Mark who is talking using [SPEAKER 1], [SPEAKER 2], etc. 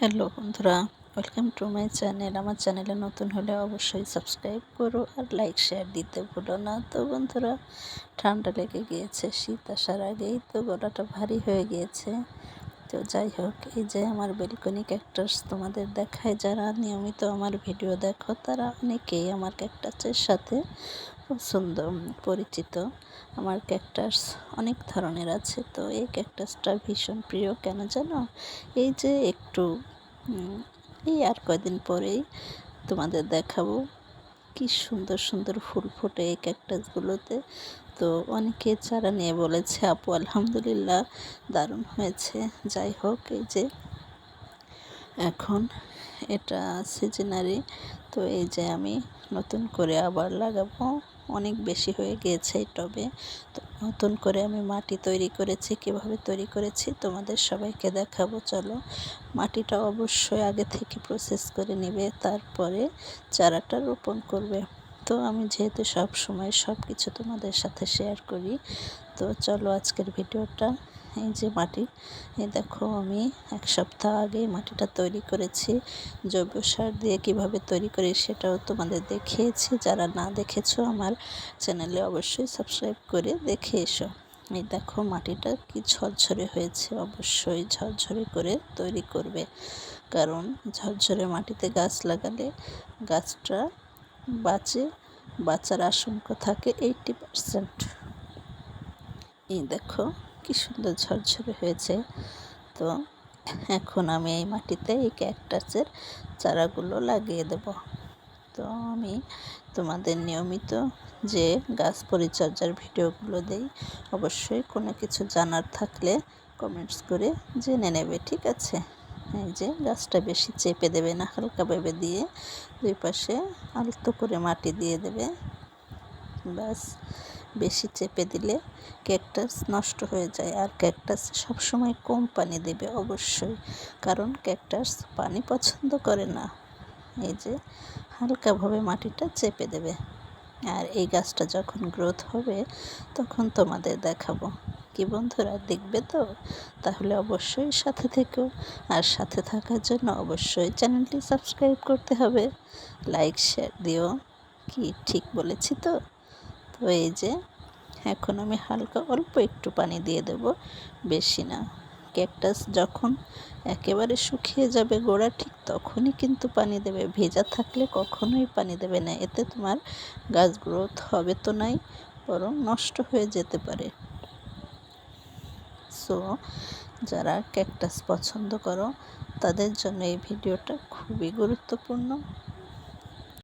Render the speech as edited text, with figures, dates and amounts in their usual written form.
[SPEAKER 1] Hello বন্ধুরা, welcome to my channel. আমার চ্যানেলে নতুন হলে অবশ্যই সাবস্ক্রাইব করো আর লাইক শেয়ার দিতে ভুলো না। তো বন্ধুরা, ঠান্ডা লেগে গিয়েছে, শীত আসার আগেই তো গলাটা ভারী হয়ে গিয়েছে। তো যাই হোক, এই যে আমার বেলকনি ক্যাকটাস তোমাদের দেখায়, যারা নিয়মিত আমার ভিডিও দেখো তারা অনেকেই আমার ক্যাকটাসের সাথে পছন্দ পরিচিত। আমার ক্যাকটাস অনেক ধরনের আছে, তো এই ক্যাকটাসটা ভীষণ প্রিয়। কেন জানো? এই যে একটু এই আর কয়দিন পরেই তোমাদের দেখাবো কি সুন্দর সুন্দর ফুল ফোটে এই ক্যাকটাসগুলোতে। তো অনেকে চারা নিয়ে বলেছে, আপু আলহামদুলিল্লাহ দারুণ হয়েছে। যাই হোক, এই যে এখন এটা সিজনারি, তো এই যে আমি নতুন করে আবার লাগাবো। অনেক বেশি হয়ে গিয়েছে এই টবে, তো নতুন করে আমি মাটি তৈরি করেছি। কিভাবে তৈরি করেছি তোমাদের সবাইকে দেখাবো। চলো, মাটিটা অবশ্যই আগে থেকে প্রসেস করে নেবে, তারপরে চারাটা রোপণ করবে। তো আমি যেহেতু সব সময় সব কিছু তোমাদের সাথে শেয়ার করি, তো চলো আজকের ভিডিওটা। এই যে মাটি, এই দেখো আমি এক সপ্তাহ আগে মাটিটা তৈরি করেছি। জৈব সার দিয়ে কীভাবে তৈরি করি সেটাও তোমাদের দেখিয়েছি। যারা না দেখেছো আমার চ্যানেলে অবশ্যই সাবস্ক্রাইব করে দেখে এসো। এই দেখো মাটিটা কি ঝরঝরে হয়েছে। অবশ্যই ঝরঝরে করে তৈরি করবে, কারণ ঝরঝরে মাটিতে গাছ লাগালে গাছটা বাঁচার আশঙ্কা থাকে 80%। এই দেখো কি সুন্দর ঝরঝরে হয়েছে। তো এখন আমি এই মাটিতে এই ক্যাকটাসের চারাগুলো লাগিয়ে দেব। তো আমি তোমাদের নিয়মিত যে গাছ পরিচর্যার ভিডিওগুলো দেই, অবশ্যই কোনো কিছু জানার থাকলে কমেন্টস করে জেনে নেবে, ঠিক আছে? এই যে গাছটা বেশি চেপে দেবে না, হালকাভাবে দিয়ে দুই পাশে আলতো করে মাটি দিয়ে দেবে। ব্যাস, বেশি চেপে দিলে ক্যাকটাস নষ্ট হয়ে যায়। আর ক্যাকটাস সবসময় কম পানি দেবে অবশ্যই, কারণ ক্যাকটাস পানি পছন্দ করে না। এই যে হালকাভাবে মাটিটা চেপে দেবে। আর এই গাছটা যখন গ্রোথ হবে তখন তোমাদের দেখাবো। কি বন্ধুরা, দেখবে তো? তাহলে অবশ্যই সাথে থেকো। আর সাথে থাকার জন্য অবশ্যই চ্যানেলটি সাবস্ক্রাইব করতে হবে, লাইক শেয়ার দিও। কি ঠিক বলেছি তো? তো এই যে এখন আমি হালকা অল্প একটু পানি দিয়ে দেব, বেশি না। ক্যাকটাস যখন একেবারে শুকিয়ে যাবে গোড়া, ঠিক তখনই কিন্তু পানি দেবে। ভেজা থাকলে কখনোই পানি দেবে না, এতে তোমার গাছ গ্রোথ হবে তো নাই, বরং নষ্ট হয়ে যেতে পারে। সো যারা ক্যাকটাস পছন্দ করো তাদের জন্য এই ভিডিওটা খুবই গুরুত্বপূর্ণ।